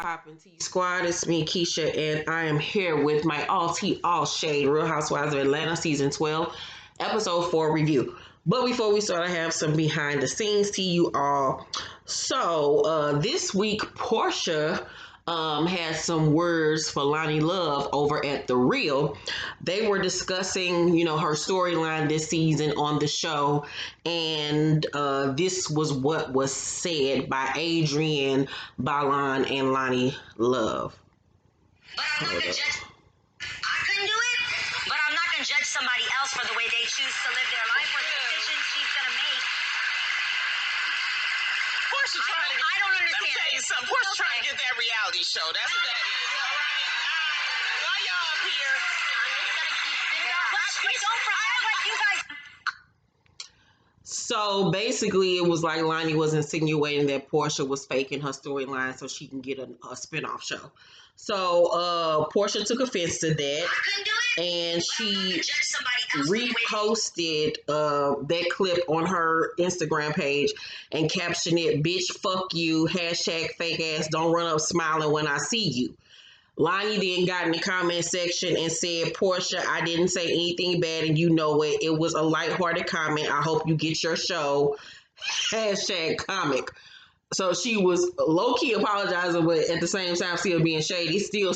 Poppin' T Squad, it's me, Keisha, and I am here with my all tea, all shade Real Housewives of Atlanta season 12, episode 4 review. But before we start, I have some behind the scenes to you all. So, this week, Porsha had some words for Loni Love over at The Real. They were discussing, her storyline this season on the show, and this was what was said by Adrienne, Balan, and Loni Love. But I'm not gonna judge. I couldn't do it, but I'm not gonna judge somebody else for the way they choose to live their life or the decisions she's gonna make. Porsha trying I don't understand. Let me tell you something. Porsha trying to get that reality show. That's what that is. All right. Why y'all up here? But don't forget what you guys. So basically, it was like Loni was insinuating that Porsha was faking her storyline so she can get a spinoff show. So Porsha took offense to that, and she reposted that clip on her Instagram page and captioned it, "Bitch, fuck you, hashtag fake ass, don't run up smiling when I see you." Loni then got in the comment section and said, "Porsha, I didn't say anything bad and you know it. It was a lighthearted comment. I hope you get your show. Hashtag comic." So she was low-key apologizing, but at the same time still being shady, still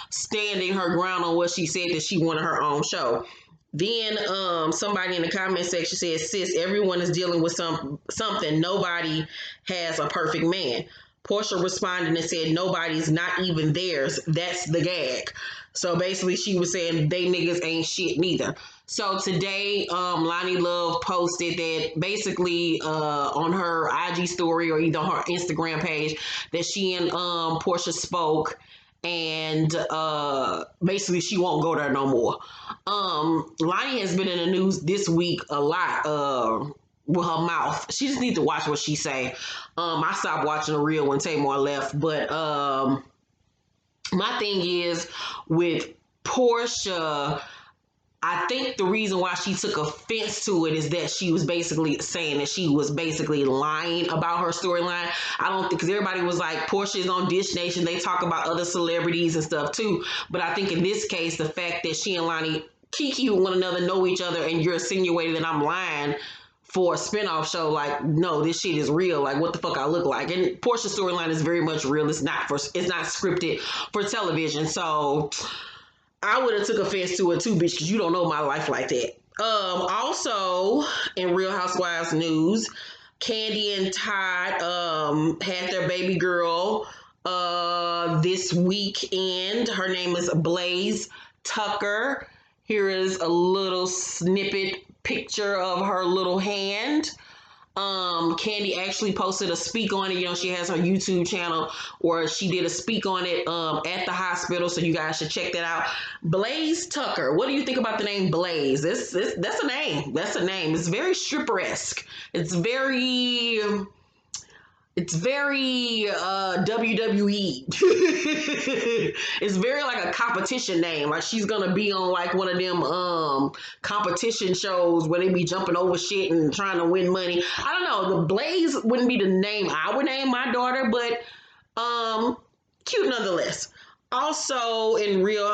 standing her ground on what she said, that she wanted her own show. Then somebody in the comment section said, "Sis, everyone is dealing with something. Nobody has a perfect man." Porsha responded and said, "Nobody's, not even theirs. That's the gag." So basically she was saying they niggas ain't shit neither. So today, Loni Love posted that basically on her IG story or either her Instagram page that she and Porsha spoke, and basically she won't go there no more. Loni has been in the news this week a lot with her mouth. She just needs to watch what she say. I stopped watching The Real when Tamar left, but my thing is with Porsha, I think the reason why she took offense to it is that she was basically saying that she was basically lying about her storyline. I don't think, because everybody was like, Porsha is on Dish Nation, they talk about other celebrities and stuff too. But I think in this case, the fact that she and Loni kiki with one another, know each other, and you're insinuating that I'm lying for a spinoff show, like, no, this shit is real. Like, what the fuck I look like? And Porscha's storyline is very much real. It's not scripted for television. So I would have took offense to it too, bitch, because you don't know my life like that. Also, in Real Housewives news, Kandi and Todd had their baby girl this weekend. Her name is Blaze Tucker. Here is a little snippet picture of her little hand. Kandi actually posted a speak on it. She has her YouTube channel where she did a speak on it at the hospital, so you guys should check that out. Blaze Tucker. What do you think about the name Blaze? That's a name. That's a name. It's very stripper-esque. It's very WWE. It's very like a competition name. Like she's gonna be on like one of them competition shows where they be jumping over shit and trying to win money. I don't know. The Blaze wouldn't be the name I would name my daughter, but cute nonetheless. Also in Real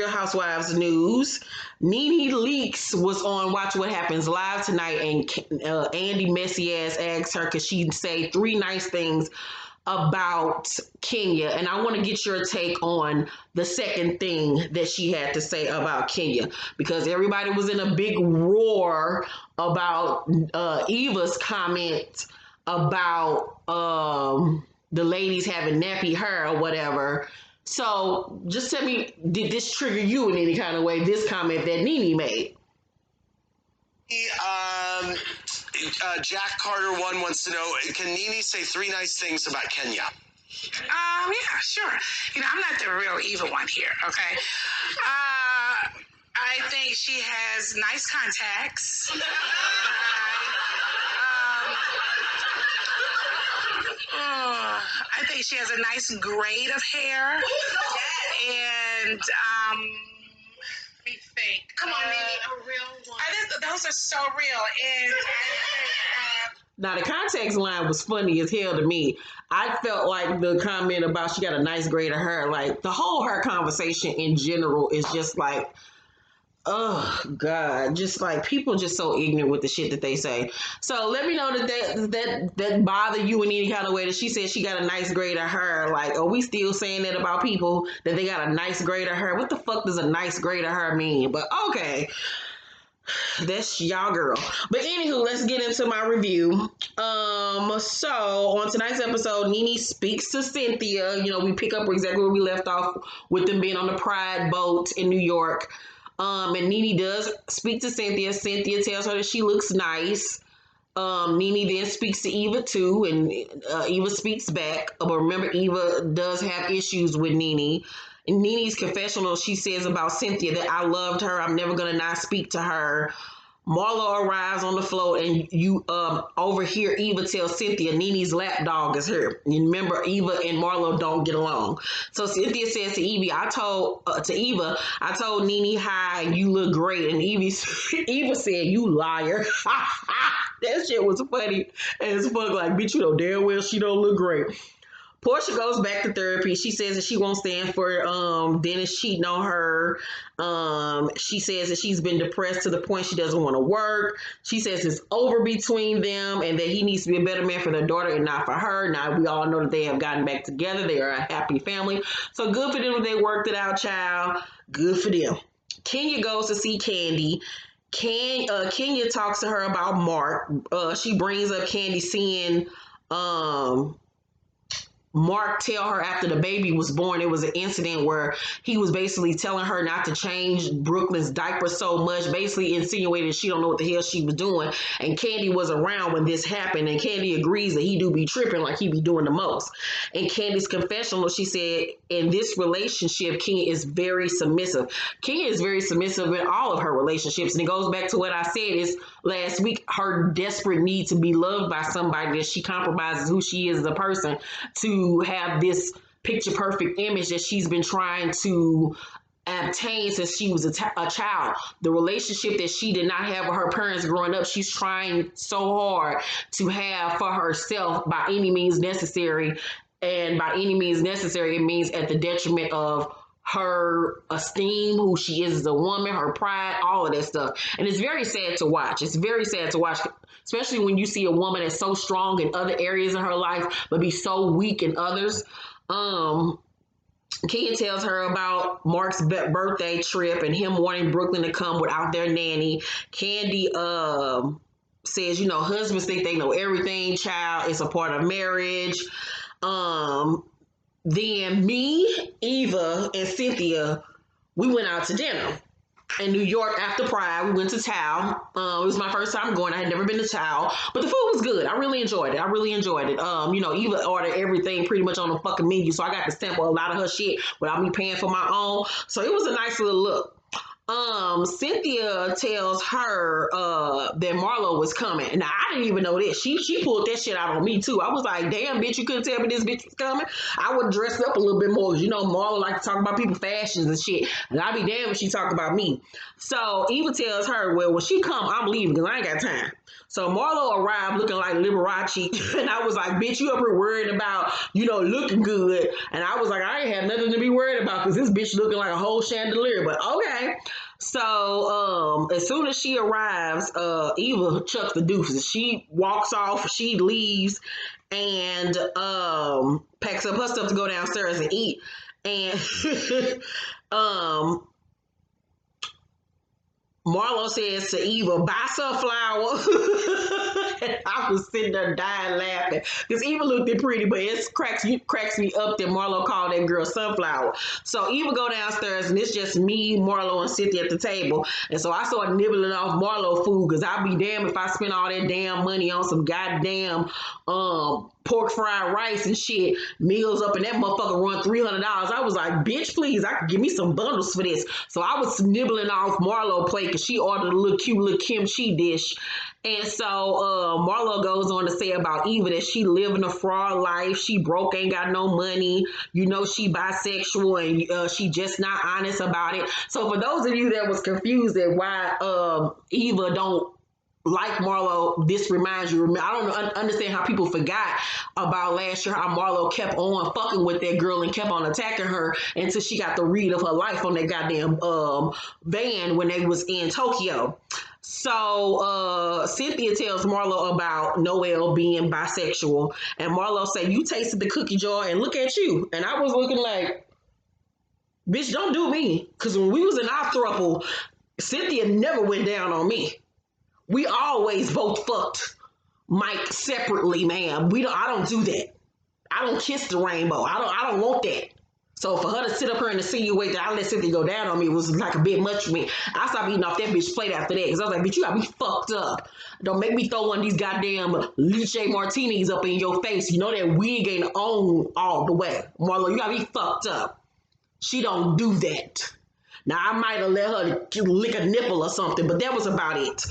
Housewives news, NeNe Leakes was on Watch What Happens Live tonight, and Andy messy ass asked her, could she say 3 nice things about Kenya? And I want to get your take on the second thing that she had to say about Kenya, because everybody was in a big roar about Eva's comment about the ladies having nappy hair or whatever. So just tell me, did this trigger you in any kind of way, this comment that NeNe made? Jack Carter 1 wants to know, can NeNe say 3 nice things about Kenya? Yeah, sure. I'm not the real evil one here, okay? I think she has nice contacts. I think she has a nice grade of hair. And, let me think. Come on, NeNe, a real one. Those are so real. And I think Now, the context line was funny as hell to me. I felt like the comment about she got a nice grade of hair, like the whole her conversation in general is just like, oh God, just like people just so ignorant with the shit that they say. So let me know that bother you in any kind of way that she said she got a nice grade of hair. Like, are we still saying that about people that they got a nice grade of hair? What the fuck does a nice grade of hair mean? But okay. That's y'all girl. But anywho, let's get into my review. So on tonight's episode, NeNe speaks to Cynthia. You know, we pick up exactly where we left off with them being on the Pride boat in New York. And NeNe does speak to Cynthia. Cynthia tells her that she looks nice. NeNe then speaks to Eva too, and Eva speaks back. But remember, Eva does have issues with NeNe. In NeNe's confessional, she says about Cynthia that I loved her. I'm never going to not speak to her. Marlo arrives on the float, and you overhear Eva tell Cynthia NeNe's lapdog is here. You remember, Eva and Marlo don't get along. So Cynthia says to Eva, I told NeNe hi, and you look great. And Eva said, you liar. That shit was funny as fuck. Like, bitch, you know damn well she don't look great. Porsha goes back to therapy. She says that she won't stand for Dennis cheating on her. She says that she's been depressed to the point she doesn't want to work. She says it's over between them and that he needs to be a better man for their daughter and not for her. Now, we all know that they have gotten back together. They are a happy family. So good for them that they worked it out, child. Good for them. Kenya goes to see Kandi. Kenya talks to her about Mark. She brings up Kandi seeing Mark tell her after the baby was born, it was an incident where he was basically telling her not to change Brooklyn's diaper so much, basically insinuating she don't know what the hell she was doing. And Kandi was around when this happened, and Kandi agrees that he do be tripping like he be doing the most. In Candy's confessional, she said, in this relationship, Kenya is very submissive. Kenya is very submissive in all of her relationships. And it goes back to what I said is last week, her desperate need to be loved by somebody that she compromises who she is as a person to have this picture perfect image that she's been trying to obtain since she was a child. The relationship that she did not have with her parents growing up, she's trying so hard to have for herself by any means necessary. And by any means necessary, it means at the detriment of her esteem, who she is as a woman, her pride, all of that stuff. And it's very sad to watch. It's very sad to watch, especially when you see a woman that's so strong in other areas of her life, but be so weak in others. Kenya tells her about Mark's birthday trip and him wanting Brooklyn to come without their nanny. Kandi says, you know, husbands think they know everything, child. It's a part of marriage. Then me, Eva, and Cynthia, we went out to dinner in New York after Pride. We went to Tao. It was my first time going. I had never been to Tao, but the food was good. I really enjoyed it. You know, Eva ordered everything pretty much on the fucking menu, so I got to sample a lot of her shit without me paying for my own. So it was a nice little look. Cynthia tells her that Marlo was coming. Now, I didn't even know this. She pulled that shit out on me too. I was like, damn, bitch, you couldn't tell me this bitch was coming. I would dress up a little bit more because, you know, Marlo like to talk about people's fashions and shit. And I'd be damn if she talked about me. So Eva tells her, well, when she come, I'm leaving because I ain't got time. So Marlo arrived looking like Liberace, and I was like, bitch, you up here worried about, you know, looking good. And I was like, I ain't have nothing to be worried about because this bitch looking like a whole chandelier, but okay. So as soon as she arrives, Eva chucks the deuces. She walks off, she leaves, and packs up her stuff to go downstairs and eat. And Marlo says to Eva, buy sunflower. And I was sitting there dying laughing because Eva looked pretty, but it cracks me up that Marlo called that girl sunflower. So Eva go downstairs and it's just me, Marlo, and Cynthia at the table. And so I started nibbling off Marlo food because I'd be damned if I spent all that damn money on some goddamn pork fried rice and shit, meals up, and that motherfucker run $300. I was like, bitch, please, I could give me some bundles for this. So I was nibbling off Marlo plate because she ordered a little cute little kimchi dish. And so Marlo goes on to say about Eva that she living a fraud life. She broke, ain't got no money. You know, she bisexual and she just not honest about it. So for those of you that was confused at why Eva don't like Marlo, this reminds you. I don't understand how people forgot about last year, how Marlo kept on fucking with that girl and kept on attacking her until she got the read of her life on that goddamn van when they was in Tokyo. So Cynthia tells Marlo about Noel being bisexual, and Marlo say, "You tasted the cookie jar, and look at you." And I was looking like, bitch, don't do me. Because when we was in our throuple, Cynthia never went down on me. We always both fucked Mike separately, ma'am. I don't do that. I don't kiss the rainbow. I don't want that. So for her to sit up here and insinuate that I let Cynthia go down on me was like a bit much for me. I stopped eating off that bitch plate after that because I was like, bitch, you got me fucked up. Don't make me throw one of these goddamn lychee martinis up in your face. You know that wig ain't on all the way. Marlo, you got me fucked up. She don't do that. Now, I might have let her lick a nipple or something, but that was about it.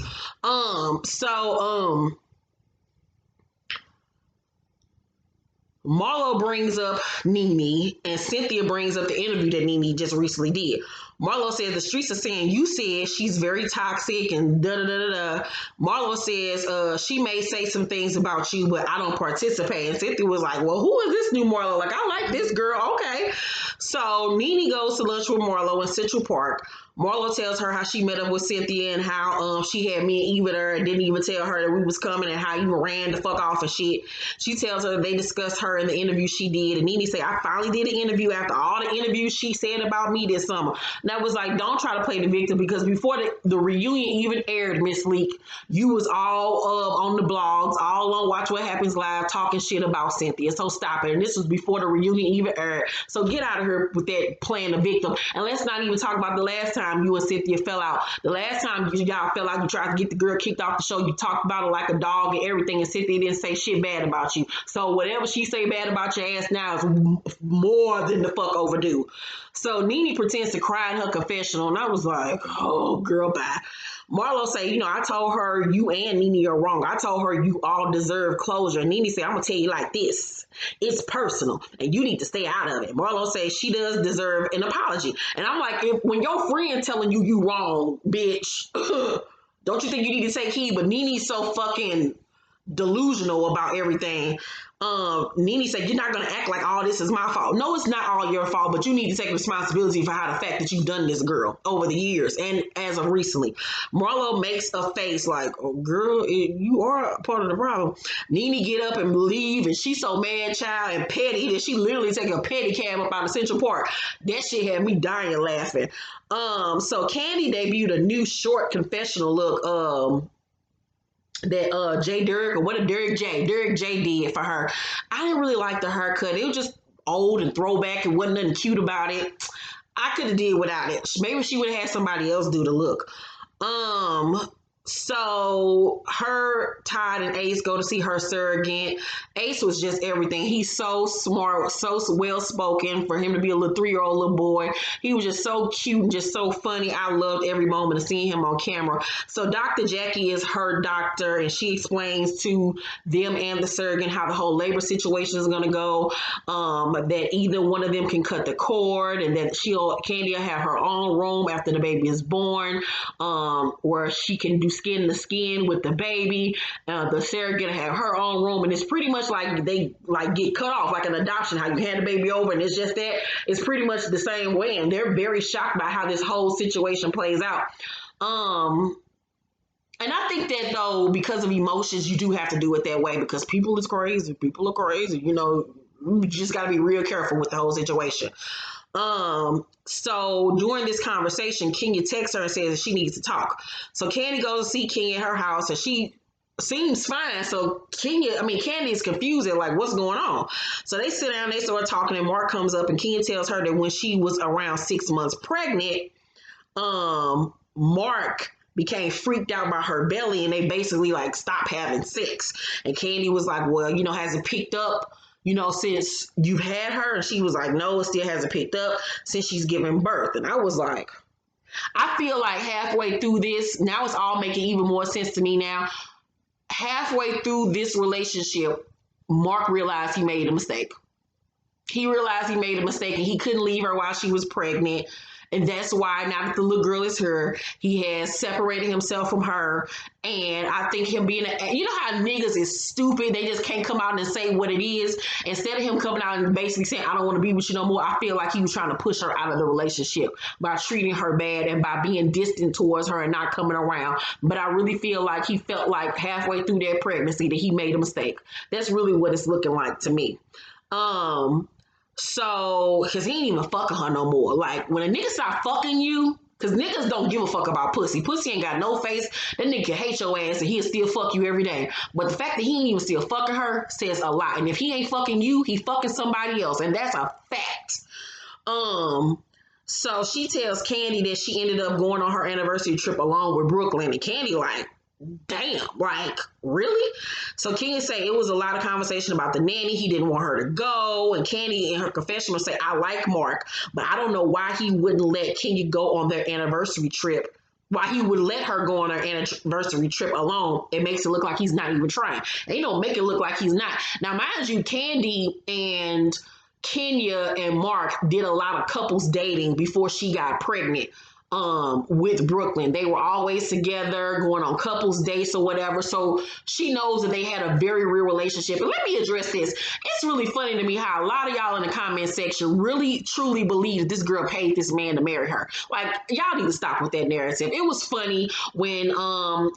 Marlo brings up NeNe, and Cynthia brings up the interview that NeNe just recently did. Marlo says the streets are saying you said she's very toxic and da-da-da-da-da. Marlo says she may say some things about you, but I don't participate. And Cynthia was like, well, who is this new Marlo? Like, I like this girl. Okay. So NeNe goes to lunch with Marlo in Central Park. Marlo tells her how she met up with Cynthia and how she had me and Eva there and didn't even tell her that we was coming and how Eva ran the fuck off and shit. She tells her they discussed her in the interview she did. And NeNe say, I finally did an interview after all the interviews she said about me this summer. And I was like, don't try to play the victim because before the reunion even aired, Miss Leak, you was all on the blogs, all on Watch What Happens Live talking shit about Cynthia. So stop it. And this was before the reunion even aired. So get out of here with that playing the victim. And let's not even talk about the last time you and Cynthia fell out. The last time y'all fell out, you tried to get the girl kicked off the show. You talked about her like a dog and everything, and Cynthia didn't say shit bad about you. So whatever she say bad about your ass now is more than the fuck overdue. So NeNe pretends to cry in her confessional, and I was like, oh, girl, bye. Marlo say, I told her you and NeNe are wrong. I told her you all deserve closure. And NeNe said, I'm going to tell you like this. It's personal, and you need to stay out of it. Marlo says she does deserve an apology. And I'm like, when your friend telling you wrong, bitch, don't you think you need to take heed? But NeNe's so fucking delusional about everything. NeNe said, you're not going to act like all this is my fault. No, it's not all your fault, but you need to take responsibility for how the fact that you've done this girl over the years and as of recently. Marlo makes a face like, oh, girl, you are part of the problem. NeNe get up and leave, and she's so mad, child, and petty that she literally take a pedicab up out of Central Park. That shit had me dying laughing. So Kandi debuted a new short confessional look, that J Derek, or what did Derek J did for her. I didn't really like the haircut. It was just old and throwback and wasn't nothing cute about it. I could have did without it. Maybe she would have had somebody else do the look. So her, Todd, and Ace go to see her surrogate. Ace was just everything. He's so smart, so well-spoken for him to be a little 3-year-old little boy. He was just so cute and just so funny. I loved every moment of seeing him on camera. So Dr. Jackie is her doctor, and she explains to them and the surrogate how the whole labor situation is going to go, that either one of them can cut the cord, and that Kandi will have her own room after the baby is born, where she can do skin to skin with the baby. The surrogate have her own room, and it's pretty much like they get cut off, like an adoption, how you hand the baby over, and it's just that. It's pretty much the same way, and they're very shocked by how this whole situation plays out. And I think that, though, because of emotions, you do have to do it that way, because people is crazy. People are crazy. You just got to be real careful with the whole situation. So during this conversation, Kenya texts her and says that she needs to talk. So Kandi goes to see Kenya at her house, and she seems fine. So Kandi is confused at like, what's going on? So they sit down, they start talking, and Mark comes up, and Kenya tells her that when she was around 6 months pregnant, Mark became freaked out by her belly, and they basically like stopped having sex. And Kandi was like, well, has it picked up, since you had her? And she was like, no, it still hasn't picked up since she's given birth. And I was like, I feel like halfway through this, now it's all making even more sense to me now. Halfway through this relationship, Mark realized he made a mistake. He realized he made a mistake, and he couldn't leave her while she was pregnant. And that's why now that the little girl is here, he has separated himself from her. And I think him being, you know how niggas is stupid, they just can't come out and say what it is. Instead of him coming out and basically saying, I don't want to be with you no more, I feel like he was trying to push her out of the relationship by treating her bad and by being distant towards her and not coming around. But I really feel like he felt like halfway through that pregnancy that he made a mistake. That's really what it's looking like to me. So, because he ain't even fucking her no more. Like, when a nigga stop fucking you, because niggas don't give a fuck about pussy. Pussy ain't got no face. That nigga can hate your ass and he'll still fuck you every day. But the fact that he ain't even still fucking her says a lot. And if he ain't fucking you, he fucking somebody else. And that's a fact. So she tells Kandi that she ended up going on her anniversary trip along with Brooklyn. And Kandi like, damn, like, really? So Kandi say it was a lot of conversation about the nanny. He didn't want her to go. And Kandi in her confession will say, I like Mark, but I don't know why he wouldn't let Kenya go on their anniversary trip. Why he would let her go on her anniversary trip alone. It makes it look like he's not even trying. And you don't make it look like he's not. Now, mind you, Kandi and Kenya and Mark did a lot of couples dating before she got pregnant with Brooklyn. They were always together, going on couples dates or whatever. So she knows that they had a very real relationship. And let me address this. It's really funny to me how a lot of y'all in the comment section really truly believe that this girl paid this man to marry her. Like, y'all need to stop with that narrative. It was funny when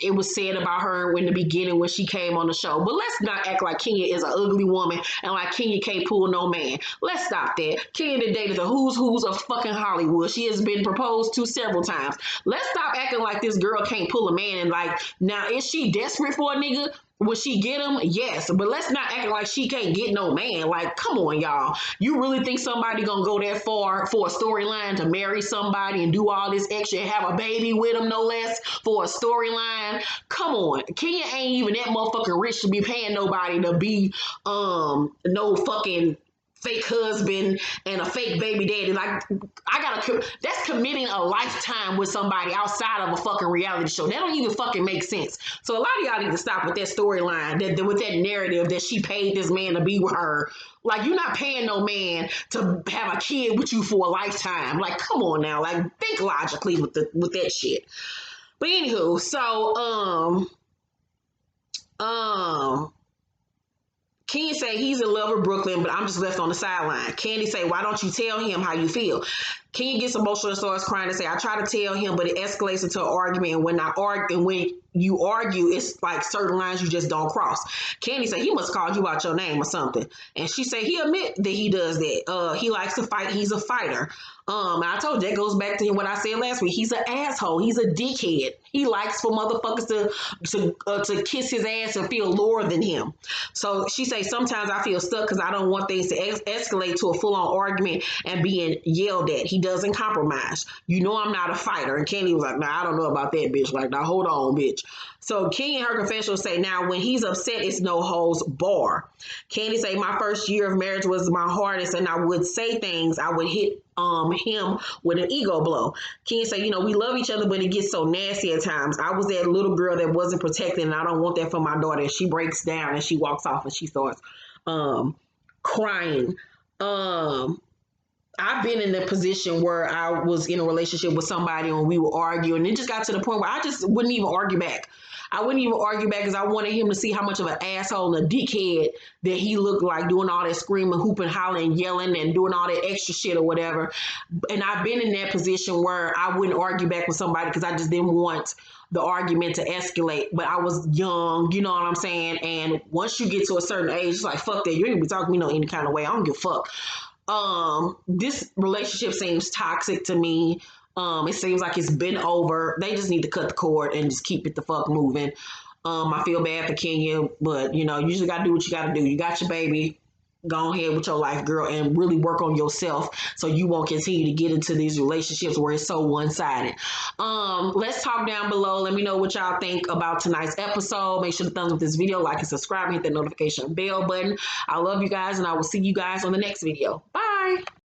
it was said about her in the beginning when she came on the show. But let's not act like Kenya is an ugly woman and like Kenya can't pull no man. Let's stop that. Kenya dated the who's of fucking Hollywood. She has been proposed to several times. Let's stop acting like this girl can't pull a man. And like, now is she desperate for a nigga? Will she get him? Yes. But let's not act like she can't get no man. Like, come on, y'all. You really think somebody gonna go that far for a storyline to marry somebody and do all this extra and have a baby with them, no less, for a storyline? Come on. Kenya ain't even that motherfucking rich to be paying nobody to be no fucking fake husband and a fake baby daddy. Like, that's committing a lifetime with somebody outside of a fucking reality show. That don't even fucking make sense. So a lot of y'all need to stop with that storyline, with that narrative that she paid this man to be with her. Like, you're not paying no man to have a kid with you for a lifetime. Like, come on now. Like, think logically with that shit. But anywho, so Kandi say he's in love with Brooklyn, but I'm just left on the sideline. Kandi say, why don't you tell him how you feel? Kandi gets emotional and starts crying and say, I try to tell him, but it escalates into an argument. And when you argue, it's like certain lines you just don't cross. Kandi say, he must call you out your name or something. And she say, he admit that he does that. He likes to fight. He's a fighter. I told you, that goes back to what I said last week. He's an asshole. He's a dickhead. He likes for motherfuckers to kiss his ass and feel lower than him. So she say, sometimes I feel stuck because I don't want things to escalate to a full-on argument and being yelled at. He doesn't compromise. You know I'm not a fighter. And Kandi was like, nah, I don't know about that, bitch. Like, now hold on, bitch. So Kandi in her confession say, now when he's upset, it's no holds bar. Kandi say, my first year of marriage was my hardest, and I would say things. I would hit him with an ego blow. Kandi say, we love each other, but it gets so nasty at times. I was that little girl that wasn't protected, and I don't want that for my daughter. And she breaks down and she walks off and she starts crying. I've been in a position where I was in a relationship with somebody and we were arguing. It just got to the point where I just wouldn't even argue back. I wouldn't even argue back because I wanted him to see how much of an asshole and a dickhead that he looked like, doing all that screaming, hooping, hollering, yelling, and doing all that extra shit or whatever. And I've been in that position where I wouldn't argue back with somebody because I just didn't want the argument to escalate. But I was young, you know what I'm saying? And once you get to a certain age, it's like, fuck that. You ain't gonna be talking to me no any kind of way. I don't give a fuck. This relationship seems toxic to me. It seems like it's been over. They just need to cut the cord and just keep it the fuck moving. I feel bad for Kenya, but you just gotta do what you gotta do. You got your baby. Go ahead with your life, girl, and really work on yourself so you won't continue to get into these relationships where it's so one-sided. Let's talk down below. Let me know what y'all think about tonight's episode. Make sure to thumbs up this video, like and subscribe, and hit that notification bell button. I love you guys, and I will see you guys on the next video. Bye.